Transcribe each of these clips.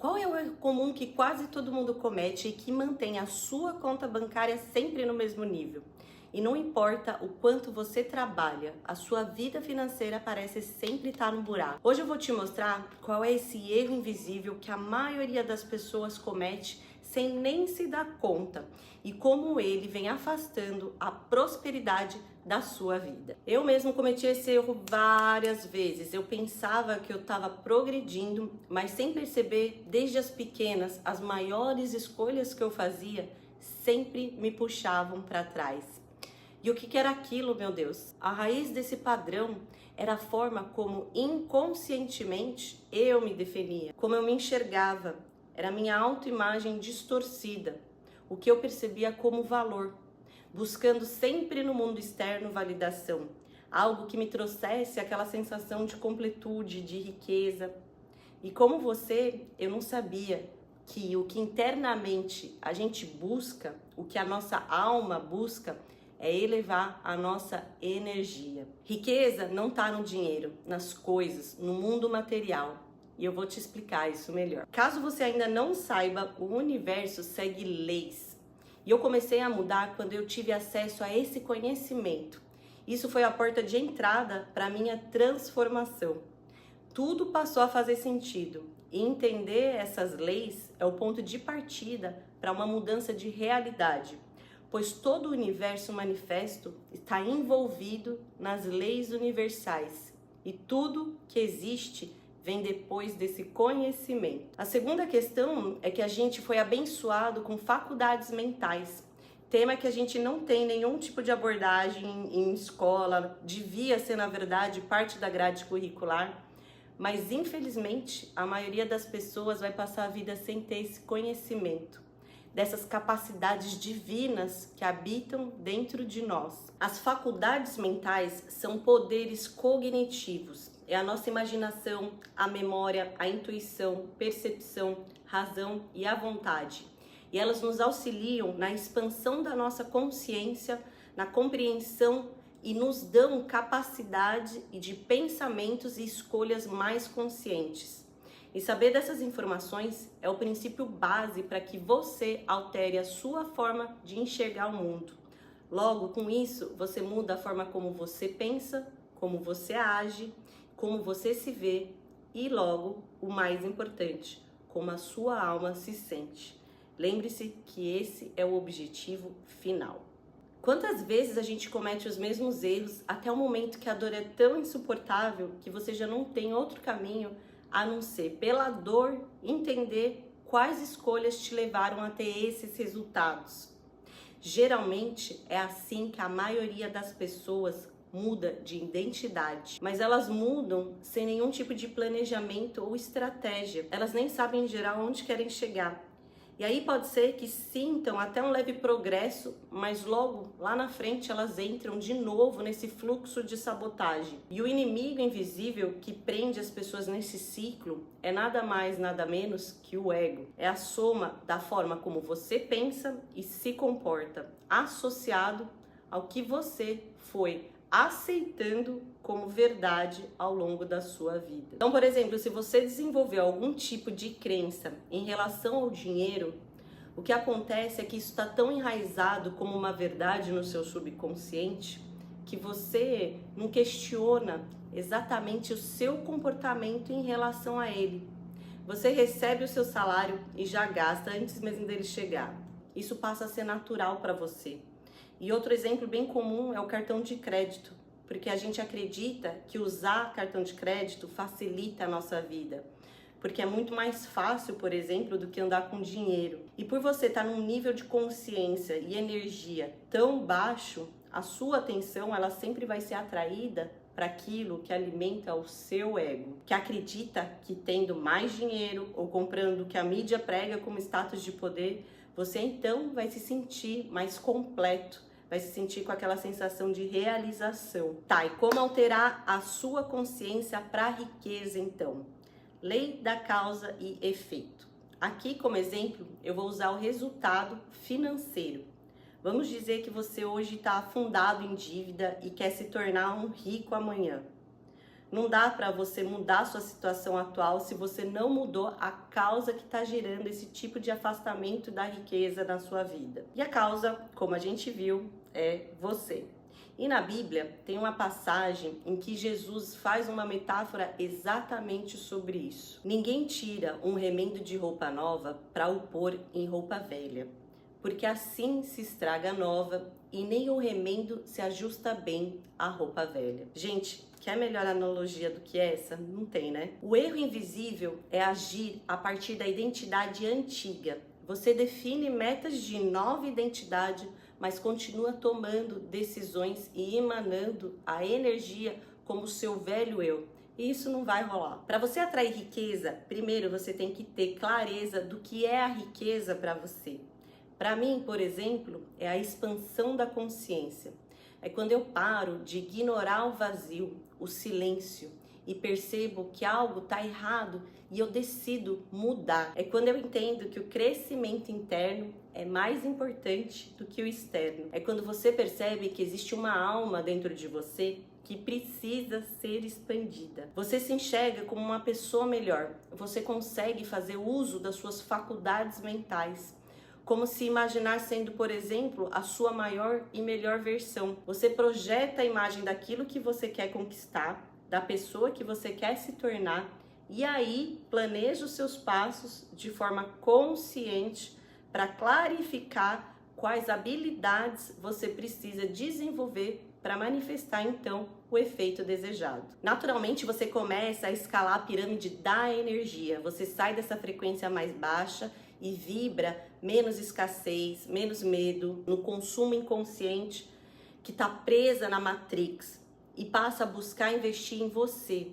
Qual é o erro comum que quase todo mundo comete e que mantém a sua conta bancária sempre no mesmo nível? E não importa o quanto você trabalha, a sua vida financeira parece sempre estar no buraco. Hoje eu vou te mostrar qual é esse erro invisível que a maioria das pessoas comete sem nem se dar conta e como ele vem afastando a prosperidade da sua vida. Eu mesmo cometi esse erro várias vezes. Eu pensava que eu estava progredindo, mas sem perceber, desde as pequenas, as maiores escolhas que eu fazia sempre me puxavam para trás. E o que era aquilo, meu Deus? A raiz desse padrão era a forma como inconscientemente eu me definia, como eu me enxergava. Era a minha autoimagem distorcida, o que eu percebia como valor, buscando sempre no mundo externo validação, algo que me trouxesse aquela sensação de completude, de riqueza. E como você, eu não sabia que o que internamente a gente busca, o que a nossa alma busca, é elevar a nossa energia. Riqueza não está no dinheiro, nas coisas, no mundo material. E eu vou te explicar isso melhor. Caso você ainda não saiba, o universo segue leis. E eu comecei a mudar quando eu tive acesso a esse conhecimento. Isso foi a porta de entrada para a minha transformação. Tudo passou a fazer sentido. E entender essas leis é o ponto de partida para uma mudança de realidade. Pois todo o universo manifesto está envolvido nas leis universais. E tudo que existe vem depois desse conhecimento. A segunda questão é que a gente foi abençoado com faculdades mentais. Tema que a gente não tem nenhum tipo de abordagem em escola, devia ser, na verdade, parte da grade curricular. Mas, infelizmente, a maioria das pessoas vai passar a vida sem ter esse conhecimento, dessas capacidades divinas que habitam dentro de nós. As faculdades mentais são poderes cognitivos. É a nossa imaginação, a memória, a intuição, percepção, razão e a vontade. E elas nos auxiliam na expansão da nossa consciência, na compreensão e nos dão capacidade de pensamentos e escolhas mais conscientes. E saber dessas informações é o princípio base para que você altere a sua forma de enxergar o mundo. Logo, com isso, você muda a forma como você pensa, como você age, como você se vê e, logo, o mais importante, como a sua alma se sente. Lembre-se que esse é o objetivo final. Quantas vezes a gente comete os mesmos erros até o momento que a dor é tão insuportável que você já não tem outro caminho a não ser, pela dor, entender quais escolhas te levaram a ter esses resultados. Geralmente é assim que a maioria das pessoas muda de identidade, mas elas mudam sem nenhum tipo de planejamento ou estratégia. Elas nem sabem em geral onde querem chegar. E aí pode ser que sintam até um leve progresso, mas logo lá na frente elas entram de novo nesse fluxo de sabotagem. E o inimigo invisível que prende as pessoas nesse ciclo é nada mais, nada menos que o ego. É a soma da forma como você pensa e se comporta, associado ao que você foi aceitando como verdade ao longo da sua vida. Então, por exemplo, se você desenvolveu algum tipo de crença em relação ao dinheiro, o que acontece é que isso está tão enraizado como uma verdade no seu subconsciente que você não questiona exatamente o seu comportamento em relação a ele. Você recebe o seu salário e já gasta antes mesmo dele chegar. Isso passa a ser natural para você. E outro exemplo bem comum é o cartão de crédito, porque a gente acredita que usar cartão de crédito facilita a nossa vida, porque é muito mais fácil, por exemplo, do que andar com dinheiro. E por você estar num nível de consciência e energia tão baixo, a sua atenção ela sempre vai ser atraída para aquilo que alimenta o seu ego, que acredita que tendo mais dinheiro ou comprando o que a mídia prega como status de poder, você então vai se sentir mais completo, vai se sentir com aquela sensação de realização. Tá, e como alterar a sua consciência para a riqueza então? Lei da causa e efeito. Aqui, como exemplo, eu vou usar o resultado financeiro. Vamos dizer que você hoje está afundado em dívida e quer se tornar um rico amanhã. Não dá para você mudar a sua situação atual se você não mudou a causa que está gerando esse tipo de afastamento da riqueza na sua vida. E a causa, como a gente viu, é você. E na Bíblia tem uma passagem em que Jesus faz uma metáfora exatamente sobre isso. Ninguém tira um remendo de roupa nova para o pôr em roupa velha, porque assim se estraga a nova e nem o remendo se ajusta bem à roupa velha. Gente, quer melhor analogia do que essa? Não tem, né? O erro invisível é agir a partir da identidade antiga. Você define metas de nova identidade, mas continua tomando decisões e emanando a energia como seu velho eu. E isso não vai rolar. Para você atrair riqueza, primeiro você tem que ter clareza do que é a riqueza para você. Para mim, por exemplo, é a expansão da consciência. É quando eu paro de ignorar o vazio, o silêncio, e percebo que algo está errado e eu decido mudar. É quando eu entendo que o crescimento interno é mais importante do que o externo. É quando você percebe que existe uma alma dentro de você que precisa ser expandida. Você se enxerga como uma pessoa melhor. Você consegue fazer uso das suas faculdades mentais, como se imaginar sendo, por exemplo, a sua maior e melhor versão. Você projeta a imagem daquilo que você quer conquistar, da pessoa que você quer se tornar, e aí planeja os seus passos de forma consciente para clarificar quais habilidades você precisa desenvolver para manifestar então o efeito desejado. Naturalmente você começa a escalar a pirâmide da energia, você sai dessa frequência mais baixa e vibra menos escassez, menos medo, no consumo inconsciente que está presa na Matrix, e passa a buscar investir em você.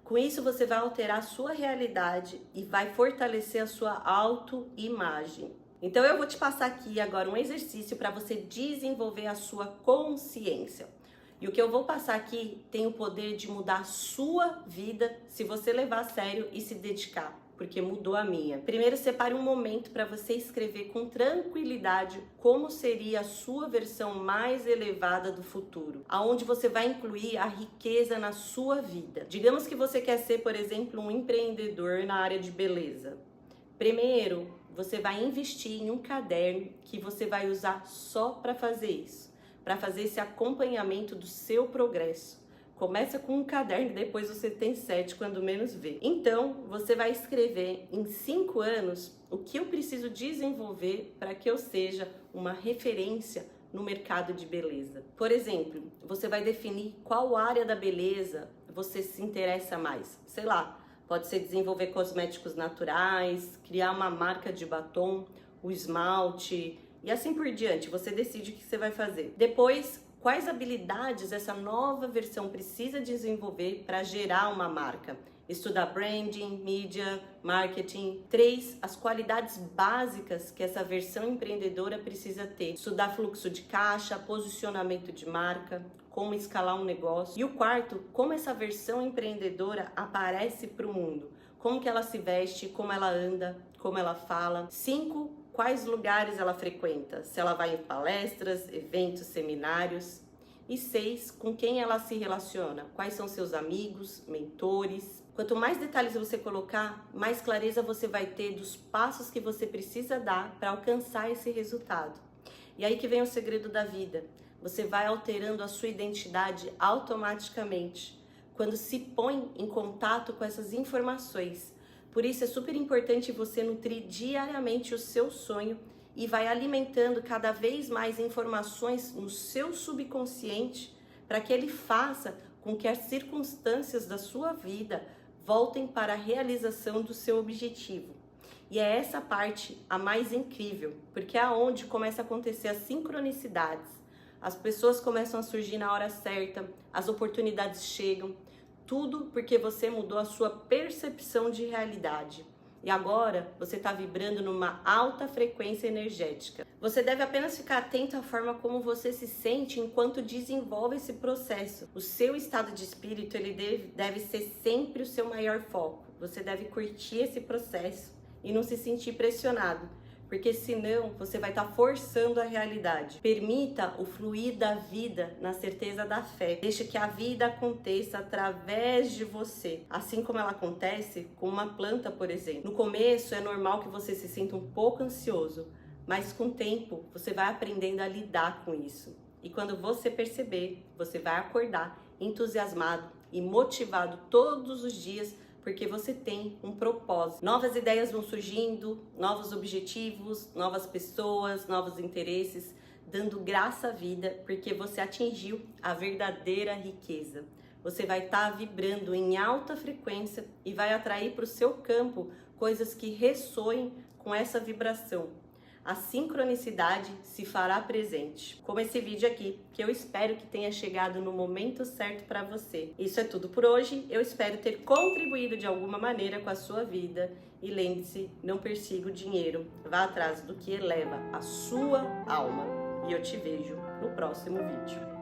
Com isso você vai alterar a sua realidade e vai fortalecer a sua autoimagem. Então eu vou te passar aqui agora um exercício para você desenvolver a sua consciência. E o que eu vou passar aqui tem o poder de mudar a sua vida se você levar a sério e se dedicar, porque mudou a minha. Primeiro, separe um momento para você escrever com tranquilidade como seria a sua versão mais elevada do futuro, aonde você vai incluir a riqueza na sua vida. Digamos que você quer ser, por exemplo, um empreendedor na área de beleza. Primeiro, você vai investir em um caderno que você vai usar só para fazer isso, para fazer esse acompanhamento do seu progresso. Começa com um caderno e depois você tem 7, quando menos vê. Então, você vai escrever em 5 anos o que eu preciso desenvolver para que eu seja uma referência no mercado de beleza. Por exemplo, você vai definir qual área da beleza você se interessa mais. Sei lá, pode ser desenvolver cosméticos naturais, criar uma marca de batom, o esmalte e assim por diante. Você decide o que você vai fazer. Depois, quais habilidades essa nova versão precisa desenvolver para gerar uma marca? Estudar branding, mídia, marketing. 3, as qualidades básicas que essa versão empreendedora precisa ter. Estudar fluxo de caixa, posicionamento de marca, como escalar um negócio. E o 4, como essa versão empreendedora aparece para o mundo. Como que ela se veste, como ela anda, como ela fala. 5, quais lugares ela frequenta, se ela vai em palestras, eventos, seminários. E 6, com quem ela se relaciona, quais são seus amigos, mentores. Quanto mais detalhes você colocar, mais clareza você vai ter dos passos que você precisa dar para alcançar esse resultado. E aí que vem o segredo da vida. Você vai alterando a sua identidade automaticamente, quando se põe em contato com essas informações. Por isso é super importante você nutrir diariamente o seu sonho e vai alimentando cada vez mais informações no seu subconsciente para que ele faça com que as circunstâncias da sua vida voltem para a realização do seu objetivo. E é essa parte a mais incrível, porque é aonde começa a acontecer as sincronicidades. As pessoas começam a surgir na hora certa, as oportunidades chegam, tudo porque você mudou a sua percepção de realidade. E agora você está vibrando numa alta frequência energética. Você deve apenas ficar atento à forma como você se sente enquanto desenvolve esse processo. O seu estado de espírito ele deve ser sempre o seu maior foco. Você deve curtir esse processo e não se sentir pressionado, porque senão você vai estar forçando a realidade. Permita o fluir da vida na certeza da fé. Deixe que a vida aconteça através de você, assim como ela acontece com uma planta, por exemplo. No começo é normal que você se sinta um pouco ansioso, mas com o tempo você vai aprendendo a lidar com isso. E quando você perceber, você vai acordar entusiasmado e motivado todos os dias, porque você tem um propósito. Novas ideias vão surgindo, novos objetivos, novas pessoas, novos interesses, dando graça à vida, porque você atingiu a verdadeira riqueza. Você vai estar vibrando em alta frequência e vai atrair para o seu campo coisas que ressoem com essa vibração. A sincronicidade se fará presente, como esse vídeo aqui, que eu espero que tenha chegado no momento certo para você. Isso é tudo por hoje, eu espero ter contribuído de alguma maneira com a sua vida e lembre-se, não persiga o dinheiro, vá atrás do que eleva a sua alma. E eu te vejo no próximo vídeo.